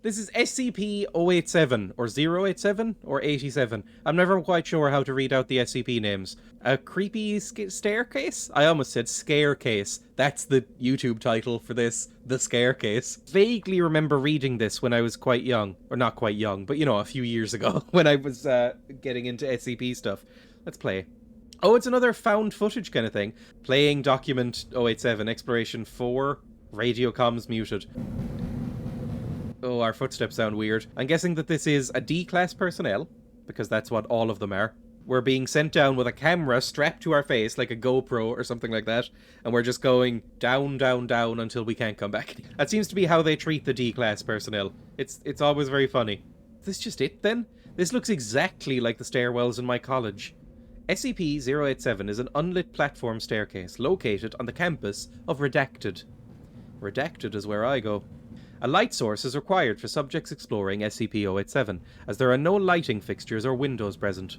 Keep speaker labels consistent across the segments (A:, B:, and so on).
A: This is SCP-087, or 087, or 87. I'm never quite sure how to read out the SCP names. A creepy staircase? I almost said scarecase. That's the YouTube title for this, the scarecase. Vaguely remember reading this when I was quite young. Or not quite young, but you know, a few years ago, when I was getting into SCP stuff. Let's play. Oh, it's another found footage kind of thing. Playing document 087, exploration 4, radio comms muted. Oh, our footsteps sound weird. I'm guessing that this is a D-class personnel, because that's what all of them are. We're being sent down with a camera strapped to our face, like a GoPro or something like that, and we're just going down, down, down until we can't come back. That seems to be how they treat the D-class personnel. It's always very funny. Is this just it, then? This looks exactly like the stairwells in my college. SCP-087 is an unlit platform staircase located on the campus of Redacted. Redacted is where I go. A light source is required for subjects exploring SCP-087, as there are no lighting fixtures or windows present.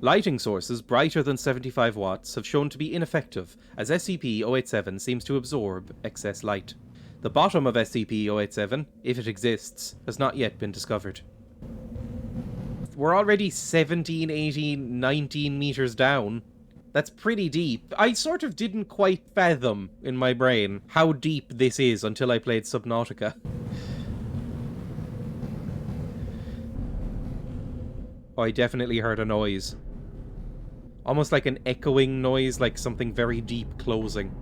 A: Lighting sources brighter than 75 watts have shown to be ineffective, as SCP-087 seems to absorb excess light. The bottom of SCP-087, if it exists, has not yet been discovered. We're already 17, 18, 19 meters down. That's pretty deep. I sort of didn't quite fathom in my brain how deep this is until I played Subnautica. Oh, I definitely heard a noise. Almost like an echoing noise, like something very deep closing.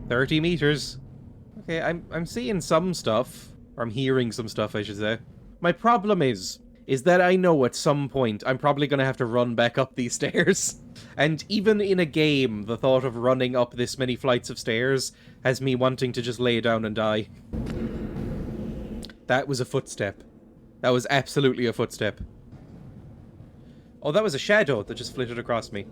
A: 30 meters. Okay, I'm seeing some stuff. Or I'm hearing some stuff, I should say. My problem is that I know at some point I'm probably going to have to run back up these stairs. And even in a game, the thought of running up this many flights of stairs has me wanting to just lay down and die. That was a footstep. That was absolutely a footstep. Oh, that was a shadow that just flitted across me.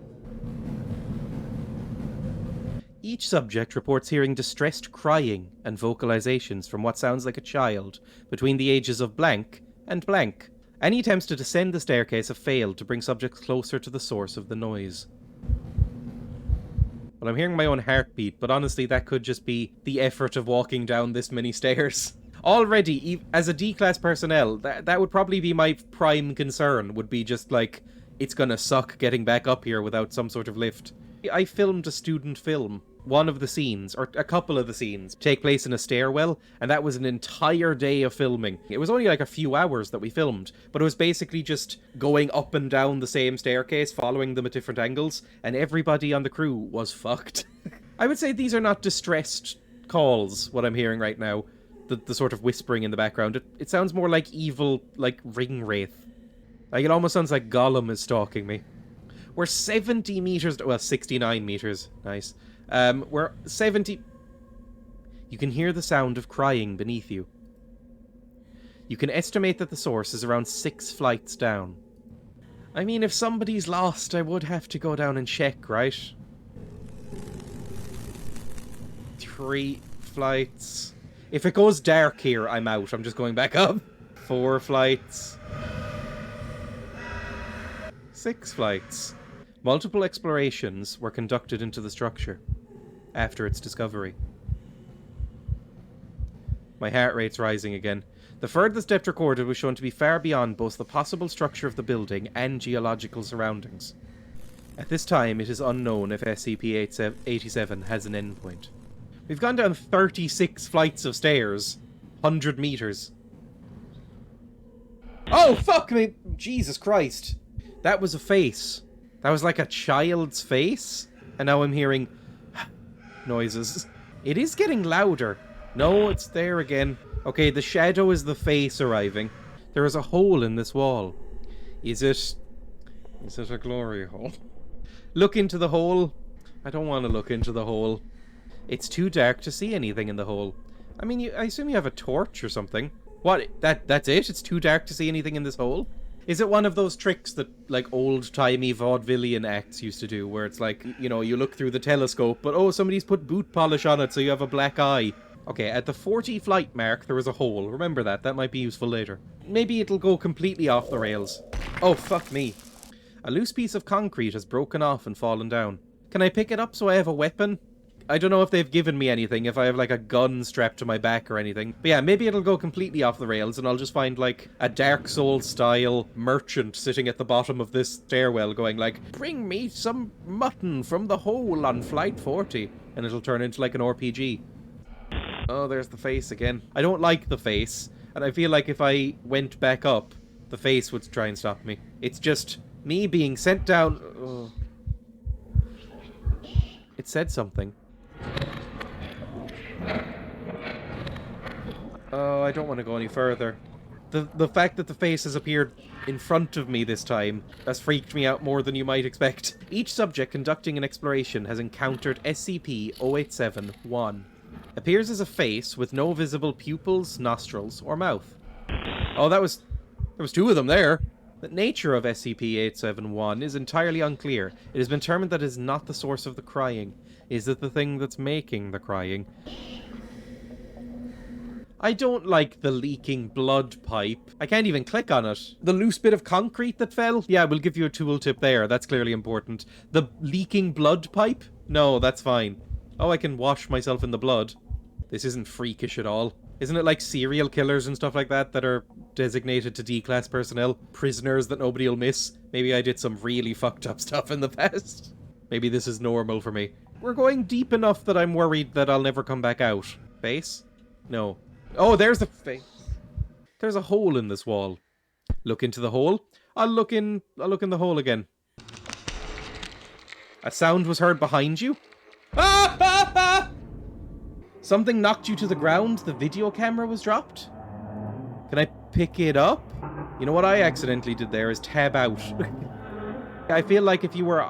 A: Each subject reports hearing distressed crying and vocalizations from what sounds like a child between the ages of blank and blank. Any attempts to descend the staircase have failed to bring subjects closer to the source of the noise. Well, I'm hearing my own heartbeat, but honestly that could just be the effort of walking down this many stairs. Already, as a D-class personnel, that would probably be my prime concern, would be just like, it's gonna suck getting back up here without some sort of lift. I filmed a student film. One of the scenes, or a couple of the scenes, take place in a stairwell, and that was an entire day of filming. It was only like a few hours that we filmed, but it was basically just going up and down the same staircase, following them at different angles, and everybody on the crew was fucked. I would say these are not distressed calls, what I'm hearing right now. The sort of whispering in the background. It sounds more like evil, like ring wraith. Like, it almost sounds like Gollum is stalking me. We're 70 meters, well, 69 meters, nice. We're 70... You can hear the sound of crying beneath you. You can estimate that the source is around 6 flights down. I mean, if somebody's lost, I would have to go down and check, right? 3 flights... If it goes dark here, I'm out. I'm just going back up. 4 flights. 6 flights. Multiple explorations were conducted into the structure after its discovery. My heart rate's rising again. The furthest depth recorded was shown to be far beyond both the possible structure of the building and geological surroundings. At this time, it is unknown if SCP-087 has an endpoint. We've gone down 36 flights of stairs. 100 meters. Oh, fuck me! Jesus Christ. That was a face. That was like a child's face. And now I'm hearing noises. It is getting louder. No, it's there again. Okay, the shadow is the face arriving. There is a hole in this wall. Is it a glory hole? Look into the hole. I don't want to look into the hole. It's too dark to see anything in the hole. I mean, I assume you have a torch or something. What? That's it? It's too dark to see anything in this hole? Is it one of those tricks that, like, old-timey vaudevillian acts used to do, where it's like, you know, you look through the telescope, but oh, somebody's put boot polish on it so you have a black eye. Okay, at the 40 flight mark, there was a hole. Remember that. That might be useful later. Maybe it'll go completely off the rails. Oh, fuck me. A loose piece of concrete has broken off and fallen down. Can I pick it up so I have a weapon? I don't know if they've given me anything, if I have like a gun strapped to my back or anything. But yeah, maybe it'll go completely off the rails and I'll just find like a Dark Souls style merchant sitting at the bottom of this stairwell going like, bring me some mutton from the hole on flight 40. And it'll turn into like an RPG. Oh, there's the face again. I don't like the face. And I feel like if I went back up, the face would try and stop me. It's just me being sent down. Ugh. It said something. Oh, I don't want to go any further. The fact that the face has appeared in front of me this time has freaked me out more than you might expect. Each subject conducting an exploration has encountered SCP-087-1. Appears as a face with no visible pupils, nostrils, or mouth. Oh, there was two of them there. The nature of SCP-871 is entirely unclear. It has been determined that it is not the source of the crying. Is it the thing that's making the crying? I don't like the leaking blood pipe. I can't even click on it. The loose bit of concrete that fell? Yeah, we'll give you a tooltip there. That's clearly important. The leaking blood pipe? No, that's fine. Oh, I can wash myself in the blood. This isn't freakish at all. Isn't it like serial killers and stuff like that that are designated to D-class personnel? Prisoners that nobody will miss? Maybe I did some really fucked up stuff in the past. Maybe this is normal for me. We're going deep enough that I'm worried that I'll never come back out. Face? No. Oh, there's the face. There's a hole in this wall. Look into the hole. I'll look in the hole again. A sound was heard behind you? Ah! Ah! Ah! Something knocked you to the ground. The video camera was dropped. Can I pick it up? You know what I accidentally did there is tab out. I feel like if you were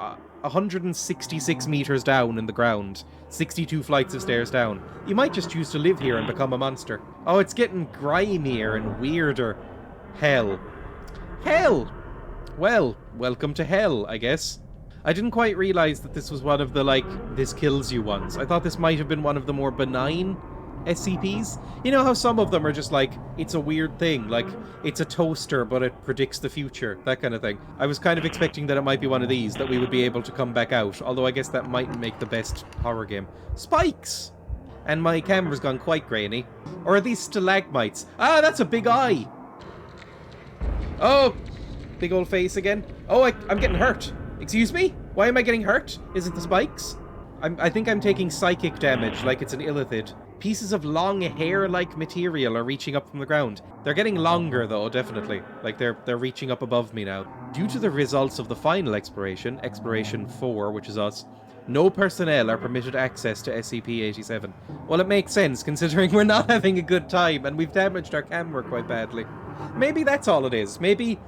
A: 166 meters down in the ground, 62 flights of stairs down, you might just choose to live here and become a monster. Oh, it's getting grimier and weirder. Hell. Hell! Well, welcome to hell, I guess. I didn't quite realize that this was one of the, like, this kills you ones. I thought this might have been one of the more benign SCPs. You know how some of them are just like, it's a weird thing, like, it's a toaster but it predicts the future, that kind of thing. I was kind of expecting that it might be one of these, that we would be able to come back out, although I guess that mightn't make the best horror game. Spikes! And my camera's gone quite grainy. Or are these stalagmites? Ah, that's a big eye! Oh! Big old face again. Oh, I'm getting hurt. Excuse me? Why am I getting hurt? Is it the spikes? I think I'm taking psychic damage, like it's an illithid. Pieces of long hair-like material are reaching up from the ground. They're getting longer, though, definitely. Like, they're reaching up above me now. Due to the results of the final exploration, Exploration 4, which is us, no personnel are permitted access to SCP-87. Well, it makes sense, considering we're not having a good time, and we've damaged our camera quite badly. Maybe that's all it is. Maybe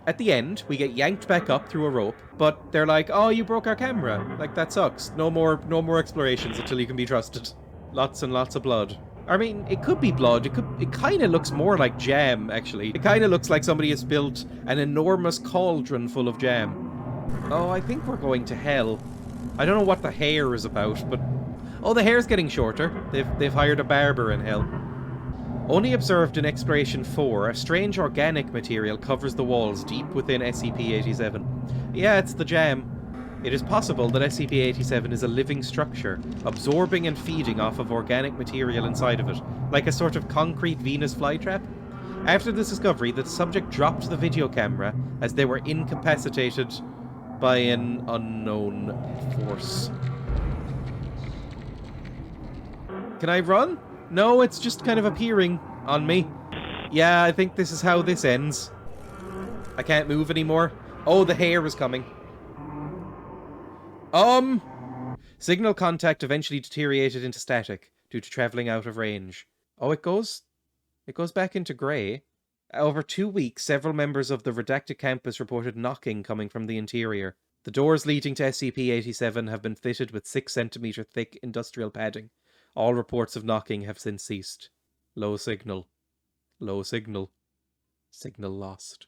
A: at the end, we get yanked back up through a rope, but they're like, oh, you broke our camera. Like, that sucks. No more explorations until you can be trusted. Lots and lots of blood. I mean, it could be blood. It kind of looks more like jam, actually. It kind of looks like somebody has built an enormous cauldron full of jam. Oh, I think we're going to hell. I don't know what the hair is about, but... Oh, the hair's getting shorter. They've hired a barber in hell. Only observed in Exploration 4, a strange organic material covers the walls deep within SCP-87. Yeah, it's the jam. It is possible that SCP-87 is a living structure, absorbing and feeding off of organic material inside of it, like a sort of concrete Venus flytrap. After this discovery, the subject dropped the video camera as they were incapacitated by an unknown force. Can I run? No, it's just kind of appearing on me. Yeah, I think this is how this ends. I can't move anymore. Oh, the hair is coming. Signal contact eventually deteriorated into static due to traveling out of range. Oh, it goes back into grey. Over 2 weeks, several members of the redacted campus reported knocking coming from the interior. The doors leading to SCP-87 have been fitted with 6-centimeter thick industrial padding. All reports of knocking have since ceased. Low signal. Low signal. Signal lost.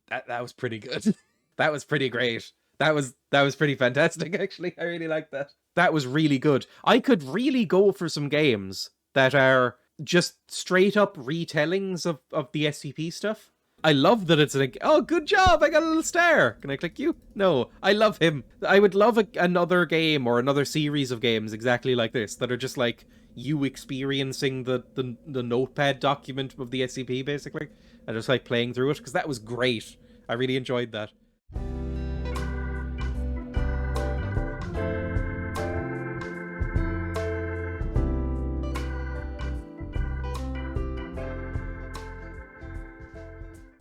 A: That was pretty good. That was pretty great. That was pretty fantastic, actually. I really liked that. That was really good. I could really go for some games that are just straight up retellings of the SCP stuff. I love that it's like, oh, good job, I got a little star. Can I click you? No, I love him. I would love another game or another series of games exactly like this that are just like you experiencing the notepad document of the SCP, basically, and just like playing through it, because that was great. I really enjoyed that.